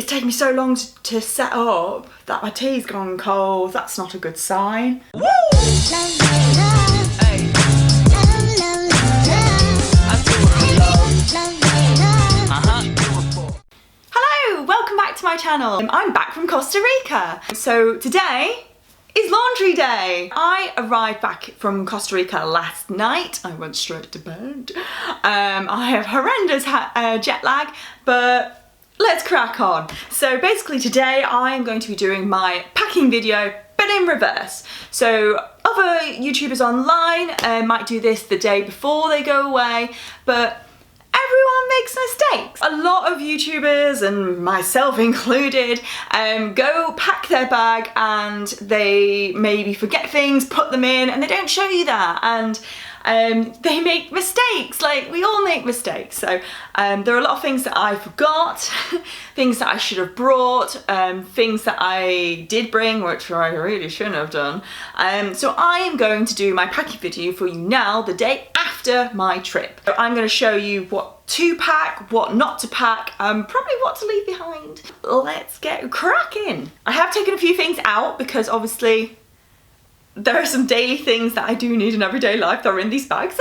It's taken me so long to set up that my tea's gone cold. That's not a good sign. Woo! Hey. Hello, welcome back to my channel. I'm back from Costa Rica. So today is laundry day. I arrived back from Costa Rica last night. I went straight to bed. I have horrendous jet lag, but let's crack on. So basically today I am going to be doing my packing video, but in reverse. So other YouTubers online might do this the day before they go away, but everyone makes mistakes. A lot of YouTubers, and myself included, go pack their bag and they maybe forget things, put them in, and they don't show you that. And they make mistakes, like we all make mistakes. So there are a lot of things that I forgot, things that I should have brought, things that I did bring which I really shouldn't have done. So I am going to do my packing video for you now, the day after my trip. So I'm going to show you what to pack, what not to pack, probably what to leave behind. Let's get cracking. I have taken a few things out because obviously there are some daily things that I do need in everyday life that are in these bags.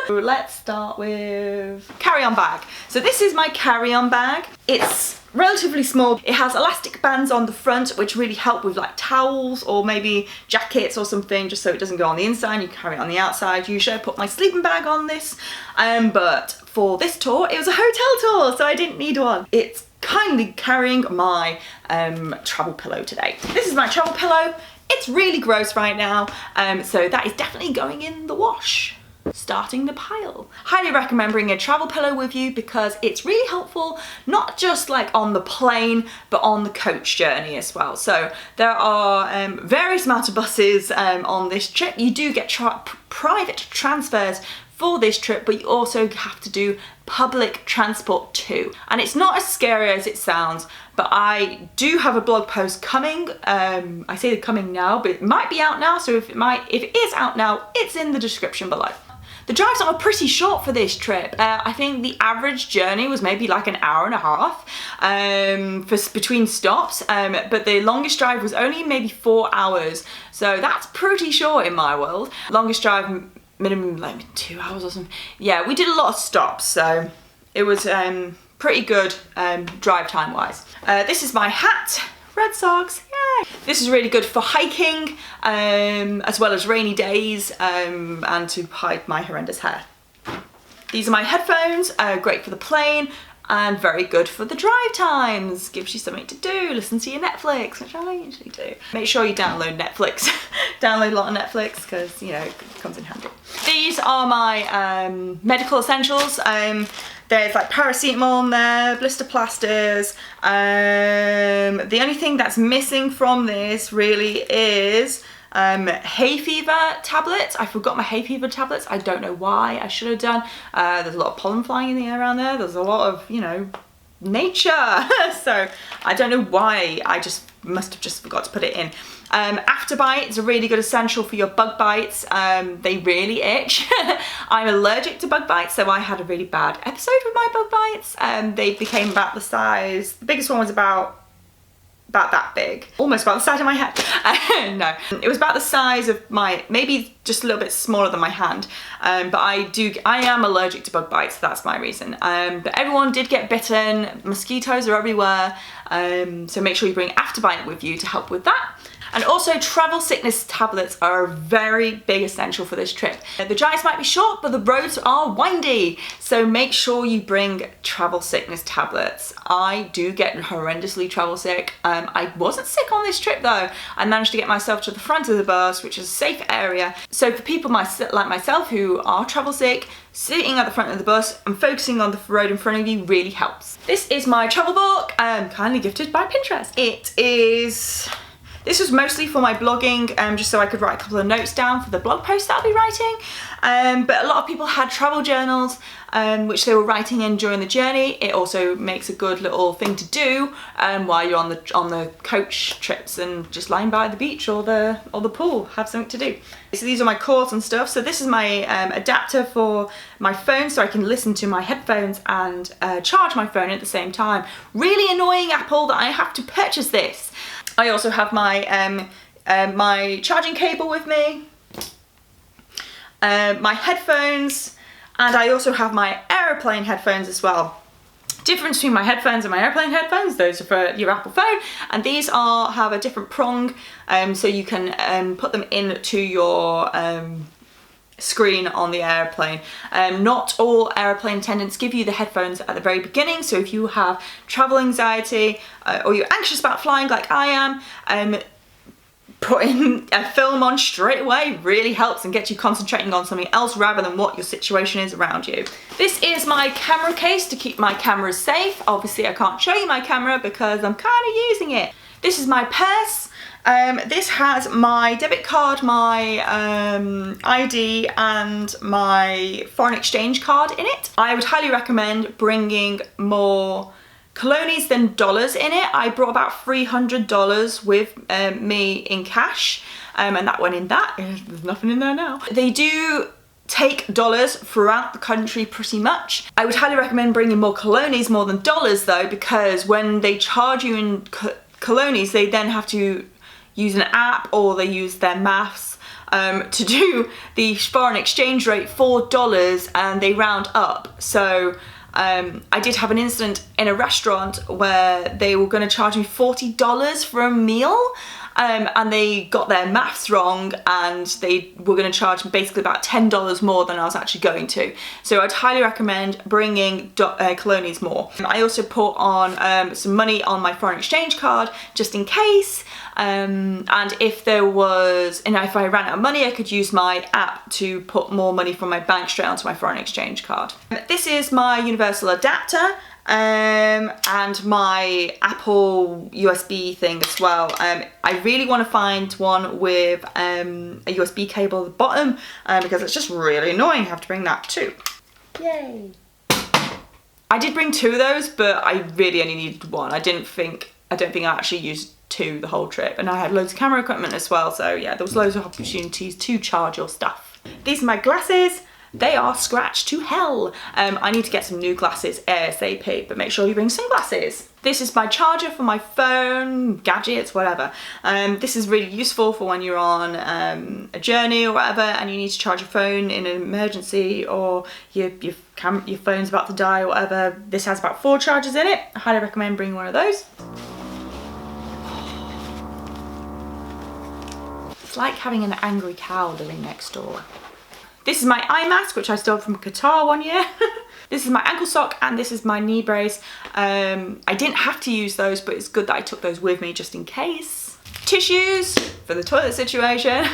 Let's start with carry-on bag. So this is my carry-on bag. It's relatively small. It has elastic bands on the front which really help with like towels or maybe jackets or something, just so it doesn't go on the inside, you carry it on the outside. Usually I put my sleeping bag on this, but for this tour it was a hotel tour, so I didn't need one. It's kindly carrying my travel pillow today. This is my travel pillow. It's really gross right now, so that is definitely going in the wash. Starting the pile. Highly recommend bringing a travel pillow with you because it's really helpful, not just like on the plane, but on the coach journey as well. So there are various amount of buses on this trip. You do get private transfers for this trip, but you also have to do public transport too. And it's not as scary as it sounds, but I do have a blog post coming. I say they're coming now, but it might be out now, so if it is out now, it's in the description below. The drives are pretty short for this trip. I think the average journey was maybe like an hour and a half between stops, but the longest drive was only maybe 4 hours. So that's pretty short in my world. Longest drive, minimum like 2 hours or something. Yeah, we did a lot of stops, so it was pretty good drive time wise. This is my hat, Red Sox, yay! This is really good for hiking, as well as rainy days, and to hide my horrendous hair. These are my headphones, great for the plane, and very good for the drive times. Gives you something to do, listen to your Netflix, which I usually do. Make sure you download Netflix. Download a lot of Netflix because, you know, it comes in handy. These are my medical essentials. There's like paracetamol in there, blister plasters. The only thing that's missing from this really is hay fever tablets. I forgot my hay fever tablets. I don't know why. I should have done. There's a lot of pollen flying in the air around there. There's a lot of, you know, nature. So I don't know why. I just must have just forgot to put it in. Afterbite is a really good essential for your bug bites. They really itch. I'm allergic to bug bites, so I had a really bad episode with my bug bites. They became about the size. The biggest one was about that big, almost about the size of my head. No, it was about the size of my, maybe just a little bit smaller than my hand. But I am allergic to bug bites, so that's my reason. But everyone did get bitten. Mosquitoes are everywhere. So make sure you bring Afterbite with you to help with that. And also travel sickness tablets are a very big essential for this trip. The drives might be short, but the roads are windy. So make sure you bring travel sickness tablets. I do get horrendously travel sick. I wasn't sick on this trip though. I managed to get myself to the front of the bus, which is a safe area. So for people like myself who are travel sick, sitting at the front of the bus and focusing on the road in front of you really helps. This is my travel book, kindly gifted by Pinterest. It is This was mostly for my blogging, just so I could write a couple of notes down for the blog post that I'll be writing. But a lot of people had travel journals, which they were writing in during the journey. It also makes a good little thing to do while you're on the coach trips and just lying by the beach or the pool, have something to do. So these are my cords and stuff. So this is my adapter for my phone, so I can listen to my headphones and charge my phone at the same time. Really annoying, Apple, that I have to purchase this. I also have my my charging cable with me, my headphones, and I also have my aeroplane headphones as well. Difference between my headphones and my airplane headphones, those are for your Apple phone, and these have a different prong, so you can put them into your screen on the airplane. Not all airplane attendants give you the headphones at the very beginning, so if you have travel anxiety or you're anxious about flying like I am, putting a film on straight away really helps and gets you concentrating on something else rather than what your situation is around you. This is my camera case to keep my cameras safe. Obviously I can't show you my camera because I'm kind of using it. This is my purse. This has my debit card, my ID and my foreign exchange card in it. I would highly recommend bringing more colonies than dollars in it. I brought about $300 with me in cash, and that went in that. There's nothing in there now. They do take dollars throughout the country pretty much. I would highly recommend bringing more colonies more than dollars though, because when they charge you in colonies, they then have to use an app or they use their maths to do the foreign exchange rate for dollars, and they round up. So I did have an incident in a restaurant where they were going to charge me $40 for a meal, and they got their maths wrong, and they were going to charge me basically about $10 more than I was actually going to. So I'd highly recommend bringing colonies more. I also put on some money on my foreign exchange card just in case. And if I ran out of money, I could use my app to put more money from my bank straight onto my foreign exchange card. This is my universal adapter and my Apple USB thing as well. I really want to find one with a USB cable at the bottom because it's just really annoying to have to bring that too. Yay! I did bring two of those, but I really only needed one. I don't think I actually used two the whole trip, and I had loads of camera equipment as well, so yeah, there was loads of opportunities to charge your stuff. These are my glasses. They are scratched to hell. I need to get some new glasses ASAP, but make sure you bring sunglasses. This is my charger for my phone, gadgets, whatever. This is really useful for when you're on a journey or whatever and you need to charge your phone in an emergency, or your phone's about to die or whatever. This has about 4 chargers in it. I highly recommend bringing one of those. It's like having an angry cow living next door. This is my eye mask, which I stole from Qatar one year. This is my ankle sock, and this is my knee brace. I didn't have to use those, but it's good that I took those with me just in case. Tissues for the toilet situation.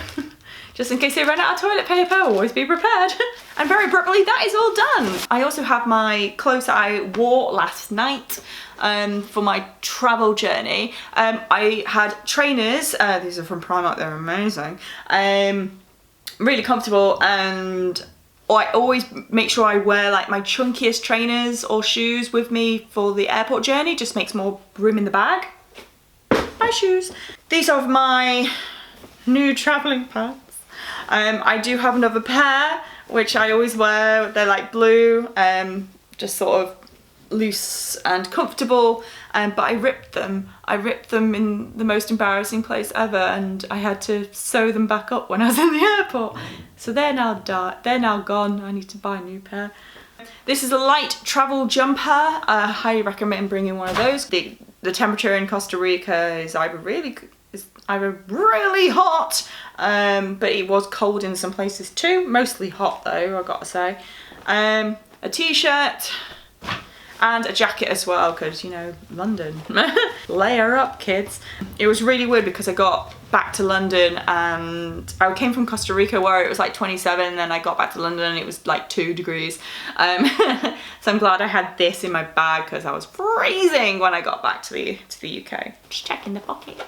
Just in case they run out of toilet paper, always be prepared. And very abruptly, that is all done. I also have my clothes that I wore last night for my travel journey. I had trainers, these are from Primark, they're amazing. Really comfortable, and I always make sure I wear like my chunkiest trainers or shoes with me for the airport journey. Just makes more room in the bag. My shoes. These are my new traveling pants. I do have another pair which I always wear. They're like blue, just sort of loose and comfortable, but I ripped them in the most embarrassing place ever, and I had to sew them back up when I was in the airport. So they're now gone. I need to buy a new pair. This is a light travel jumper. I highly recommend bringing one of those. The temperature in Costa Rica is either really hot, but it was cold in some places too. Mostly hot though, I've got to say. A t-shirt and a jacket as well, because you know, London. Layer up, kids. It was really weird because I got back to London and I came from Costa Rica where it was like 27, and then I got back to London and it was like 2 degrees. So I'm glad I had this in my bag because I was freezing when I got back to the UK. Just checking the pockets.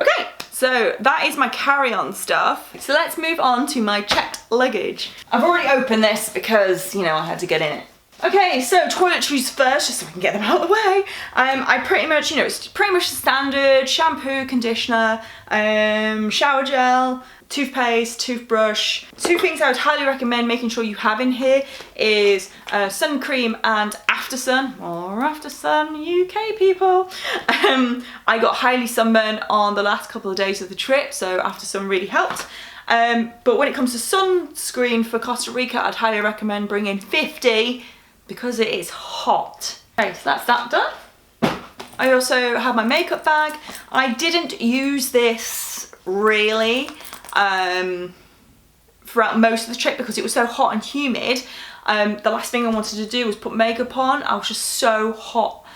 Okay, so that is my carry-on stuff. So let's move on to my checked luggage. I've already opened this because, you know, I had to get in it. Okay, so toiletries first, just so we can get them out of the way. I pretty much, you know, it's pretty much the standard shampoo, conditioner, shower gel, toothpaste, toothbrush. Two things I would highly recommend making sure you have in here is sun cream and after sun, or after sun UK people. I got highly sunburned on the last couple of days of the trip, so after sun really helped. But when it comes to sunscreen for Costa Rica, I'd highly recommend bringing 50 because it is hot. Okay, so that's that done. I also have my makeup bag. I didn't use this really throughout most of the trip because it was so hot and humid. The last thing I wanted to do was put makeup on. I was just so hot.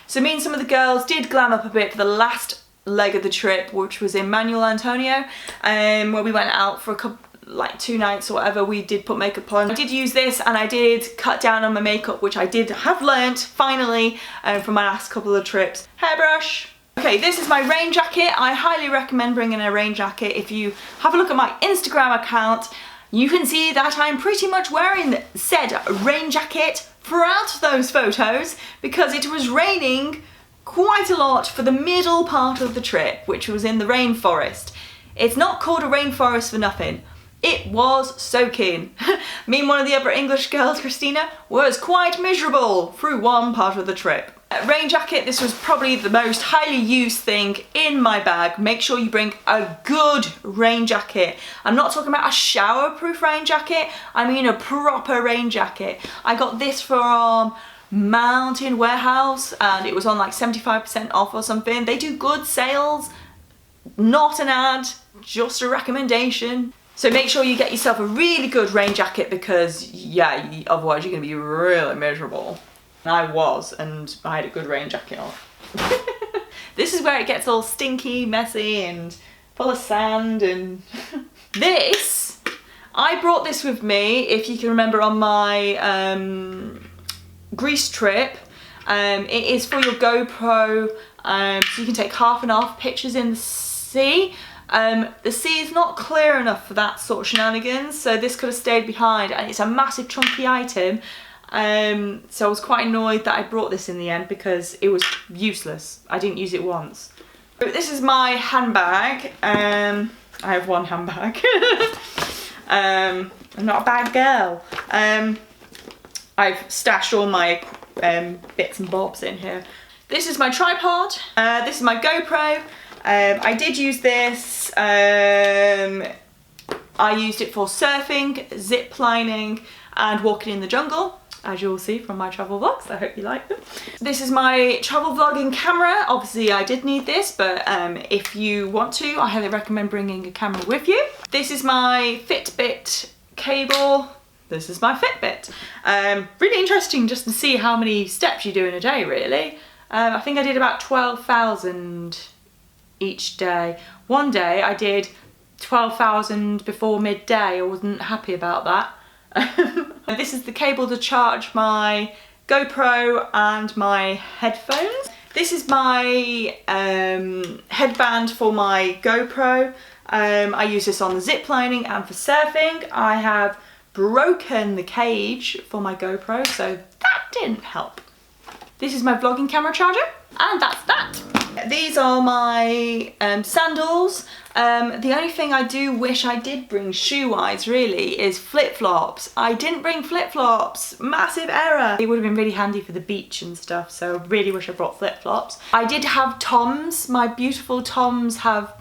So me and some of the girls did glam up a bit for the last leg of the trip, which was in Manuel Antonio, where we went out for a couple, like 2 nights or whatever. We did put makeup on. I did use this and I did cut down on my makeup, which I did have learnt finally from my last couple of trips. Hairbrush. Okay, this is my rain jacket. I highly recommend bringing a rain jacket. If you have a look at my Instagram account, you can see that I'm pretty much wearing said rain jacket throughout those photos because it was raining quite a lot for the middle part of the trip, which was in the rainforest. It's not called a rainforest for nothing. It was soaking. Me and one of the other English girls, Christina, was quite miserable through one part of the trip. Rain jacket, this was probably the most highly used thing in my bag. Make sure you bring a good rain jacket. I'm not talking about a shower-proof rain jacket, I mean a proper rain jacket. I got this from Mountain Warehouse and it was on like 75% off or something. They do good sales, not an ad, just a recommendation. So make sure you get yourself a really good rain jacket because, yeah, otherwise you're going to be really miserable. And I was, and I had a good rain jacket on. This is where it gets all stinky, messy, and full of sand and... This, I brought this with me, if you can remember, on my Greece trip. It is for your GoPro, so you can take half and half pictures in the sea. The sea is not clear enough for that sort of shenanigans, so this could have stayed behind, and it's a massive chunky item. So I was quite annoyed that I brought this in the end because it was useless. I didn't use it once. But this is my handbag. I have one handbag. I'm not a bad girl. I've stashed all my bits and bobs in here. This is my tripod. This is my GoPro. I did use this. I used it for surfing, zip lining, and walking in the jungle, as you'll see from my travel vlogs. I hope you like them. This is my travel vlogging camera. Obviously I did need this, but if you want to, I highly recommend bringing a camera with you. This is my Fitbit cable. This is my Fitbit. Really interesting just to see how many steps you do in a day, really. I think I did about 12,000 each day. One day I did 12,000 before midday. I wasn't happy about that. This is the cable to charge my GoPro and my headphones. This is my headband for my GoPro. I use this on the zip lining and for surfing. I have broken the cage for my GoPro, so that didn't help. This is my vlogging camera charger, and that's that. These are my sandals. The only thing I do wish I did bring shoe-wise really is flip-flops. I didn't bring flip-flops, massive error. It would have been really handy for the beach and stuff, so I really wish I brought flip-flops. I did have Toms. My beautiful Toms have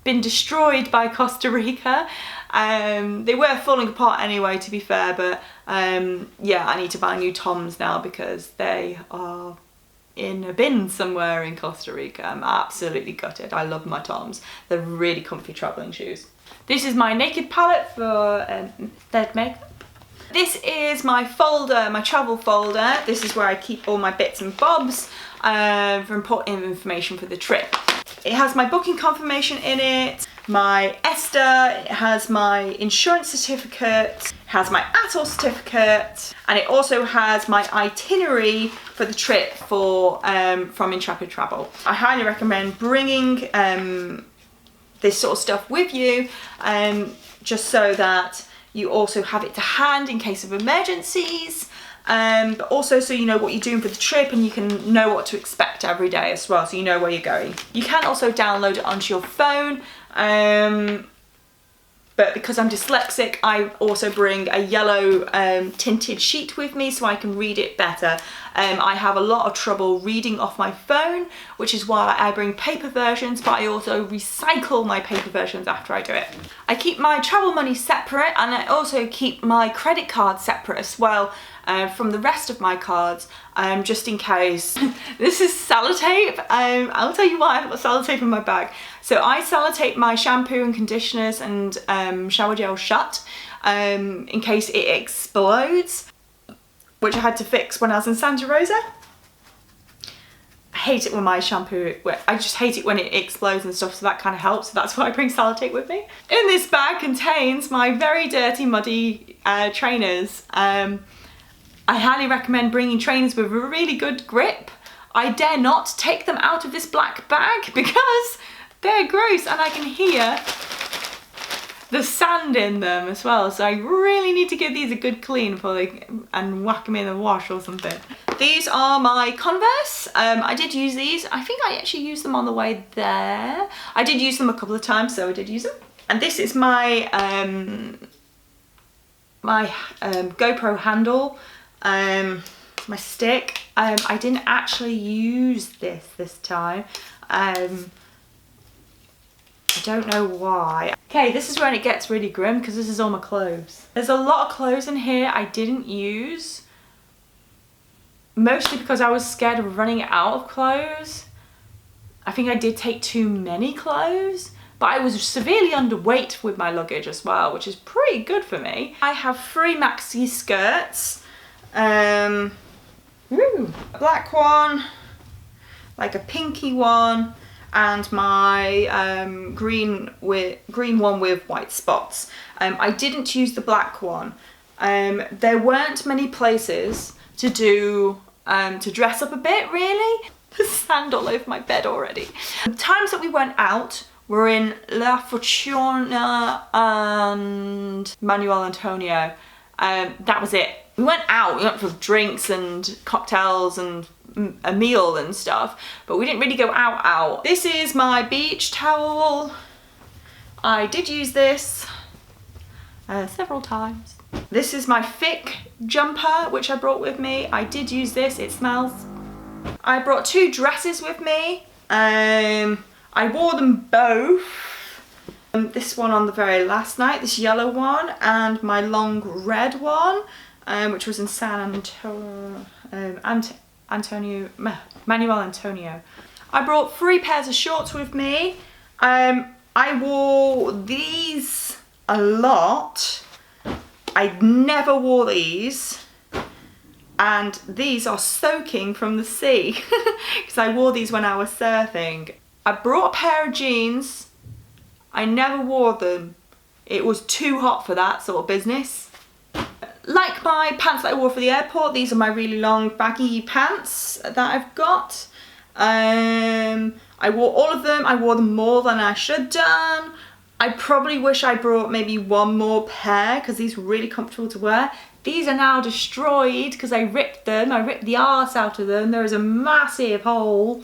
been destroyed by Costa Rica. They were falling apart anyway, to be fair, but yeah, I need to buy new Toms now because they are in a bin somewhere in Costa Rica. I'm absolutely gutted. I love my Toms. They're really comfy travelling shoes. This is my naked palette for third makeup. This is my folder, my travel folder. This is where I keep all my bits and bobs for important information for the trip. It has my booking confirmation in it, my ESTA, it has my insurance certificate, it has my ATOL certificate, and it also has my itinerary for the trip for from Intrepid Travel. I highly recommend bringing this sort of stuff with you, just so that you also have it to hand in case of emergencies, but also so you know what you're doing for the trip and you can know what to expect every day as well, so you know where you're going. You can also download it onto your phone, but because I'm dyslexic, I also bring a yellow tinted sheet with me so I can read it better. I have a lot of trouble reading off my phone, which is why I bring paper versions, but I also recycle my paper versions after I do it. I keep my travel money separate, and I also keep my credit card separate as well from the rest of my cards, just in case. This is sellotape. I'll tell you why I've got sellotape in my bag. So I sellotape my shampoo and conditioners and shower gel shut in case it explodes, which I had to fix when I was in Santa Rosa. I hate it when my shampoo, I just hate it when it explodes and stuff, so that kind of helps. So that's why I bring sellotape with me. In this bag contains my very dirty, muddy trainers. I highly recommend bringing trainers with a really good grip. I dare not take them out of this black bag because they're gross and I can hear the sand in them as well, so I really need to give these a good clean before and whack them in the wash or something. These are my Converse. I did use these. I think I actually used them on the way there. I did use them a couple of times, so I did use them. And this is my GoPro handle, my stick. I didn't actually use this time. I don't know why. Okay, this is when it gets really grim because this is all my clothes. There's a lot of clothes in here I didn't use, mostly because I was scared of running out of clothes. I think I did take too many clothes, but I was severely underweight with my luggage as well, which is pretty good for me. I have 3 maxi skirts, a black one, like a pinky one, and my green one with white spots. I didn't use the black one. There weren't many places to do to dress up a bit, really. There's sand all over my bed already. The times that we went out were in La Fortuna and Manuel Antonio. That was it. We went out, we went for drinks and cocktails and a meal and stuff, but we didn't really go out. This is my beach towel. I did use this several times. This is my thick jumper, which I brought with me. I did use this, it smells. I brought 2 dresses with me. I wore them both. This one on the very last night, this yellow one, and my long red one, which was in Manuel Antonio. I brought 3 pairs of shorts with me. I wore these a lot. I never wore these, and these are soaking from the sea because I wore these when I was surfing. I brought a pair of jeans. I never wore them. It was too hot for that sort of business. Like my pants that I wore for the airport, these are my really long baggy pants that I've got. I wore all of them. I wore them more than I should have done. I probably wish I brought maybe 1 more pair because these were really comfortable to wear. These are now destroyed because I ripped them. I ripped the arse out of them. There is a massive hole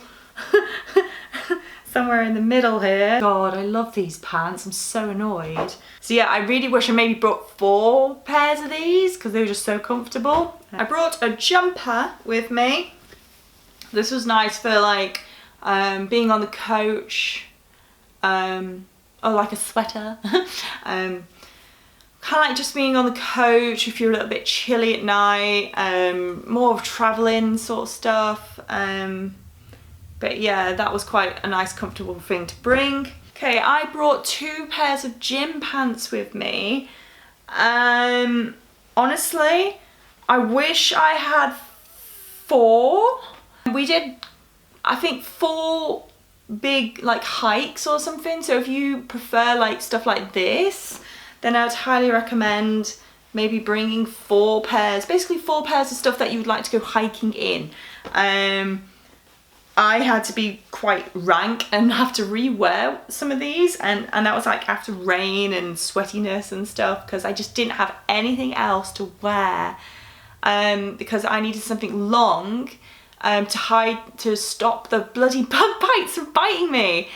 somewhere in the middle here. God, I love these pants. I'm so annoyed. So yeah, I really wish I maybe brought 4 pairs of these because they were just so comfortable. I brought a jumper with me. This was nice for like being on the coach, or like a sweater. Kind of like just being on the coach if you're a little bit chilly at night, more of traveling sort of stuff. But yeah, that was quite a nice comfortable thing to bring. Okay, I brought 2 pairs of gym pants with me. Honestly, I wish I had 4. We did, I think, 4 big like hikes or something, so if you prefer like stuff like this, then I would highly recommend maybe bringing 4 pairs, basically 4 pairs of stuff that you would like to go hiking in. I had to be quite rank and have to re-wear some of these, and that was like after rain and sweatiness and stuff, because I just didn't have anything else to wear, because I needed something long to stop the bloody bug bites from biting me.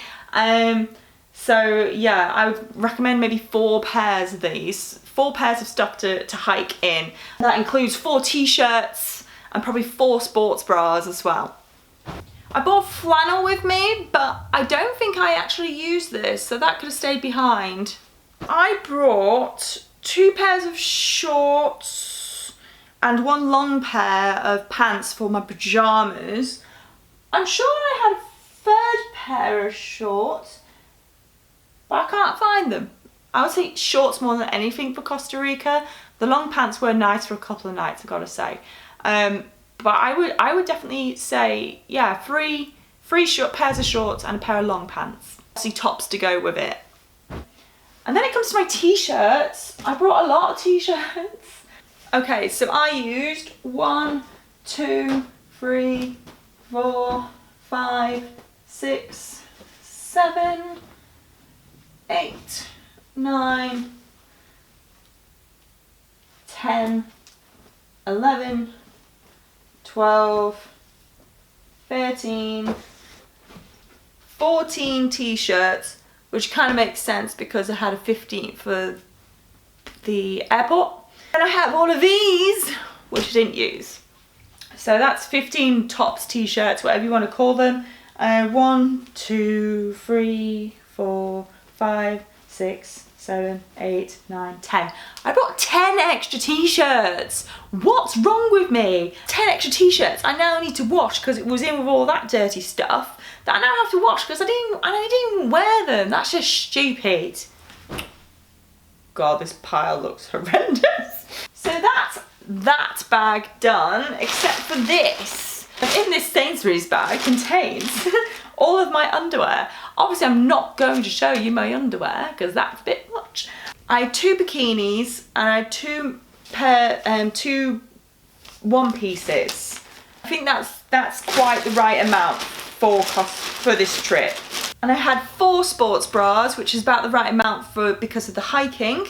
So yeah, I would recommend maybe 4 pairs of these, 4 pairs of stuff to hike in. That includes 4 t-shirts and probably 4 sports bras as well. I brought flannel with me, but I don't think I actually used this, so that could have stayed behind. I brought 2 pairs of shorts and 1 long pair of pants for my pajamas. I'm sure I had a 3rd pair of shorts, but I can't find them. I would say shorts more than anything for Costa Rica. The long pants were nice for a couple of nights, I've got to say. But I would definitely say, yeah, 3 short pairs of shorts and a pair of long pants. Obviously tops to go with it. And then it comes to my t-shirts. I brought a lot of t-shirts. Okay, so I used 1, 2, 3, 4, 5, 6, 7, 8, 9, 10, 11, 12, 13, 14 t-shirts, which kind of makes sense because I had a 15th for the airport. And I have all of these, which I didn't use. So that's 15 tops, t-shirts, whatever you want to call them. 1, 2, 3, 4, 5, 6, 7, 8, 9, 10. I brought 10 extra t-shirts. What's wrong with me? 10 extra t-shirts I now need to wash because it was in with all that dirty stuff that I now have to wash because I didn't wear them. That's just stupid. God, this pile looks horrendous. So that's that bag done, except for this. In this Sainsbury's bag contains all of my underwear. Obviously I'm not going to show you my underwear because that's a bit much. I had 2 bikinis and I had 2 one-pieces. I think that's quite the right amount for this trip. And I had 4 sports bras, which is about the right amount because of the hiking.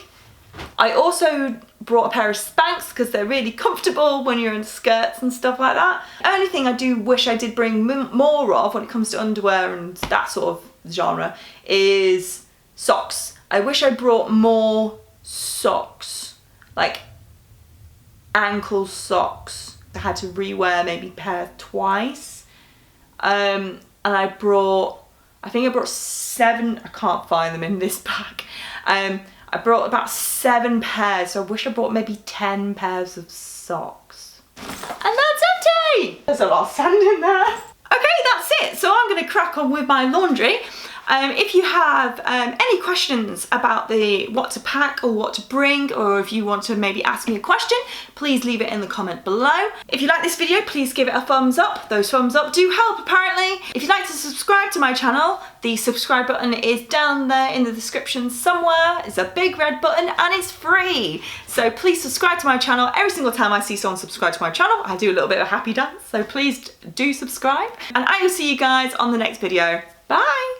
I also brought a pair of Spanx because they're really comfortable when you're in skirts and stuff like that. The only thing I do wish I did bring more of when it comes to underwear and that sort of genre is socks. I wish I brought more socks, like ankle socks. I had to rewear maybe a pair twice. And I think I brought 7, I can't find them in this bag. I brought about 7 pairs, so I wish I brought maybe 10 pairs of socks. And that's empty! There's a lot of sand in there. Okay, that's it. So I'm gonna crack on with my laundry. If you have any questions about what to pack or what to bring, or if you want to maybe ask me a question, please leave it in the comment below. If you like this video, please give it a thumbs up. Those thumbs up do help, apparently. If you'd like to subscribe to my channel, the subscribe button is down there in the description somewhere. It's a big red button and it's free. So please subscribe to my channel. Every single time I see someone subscribe to my channel, I do a little bit of a happy dance. So please do subscribe. And I will see you guys on the next video. Bye!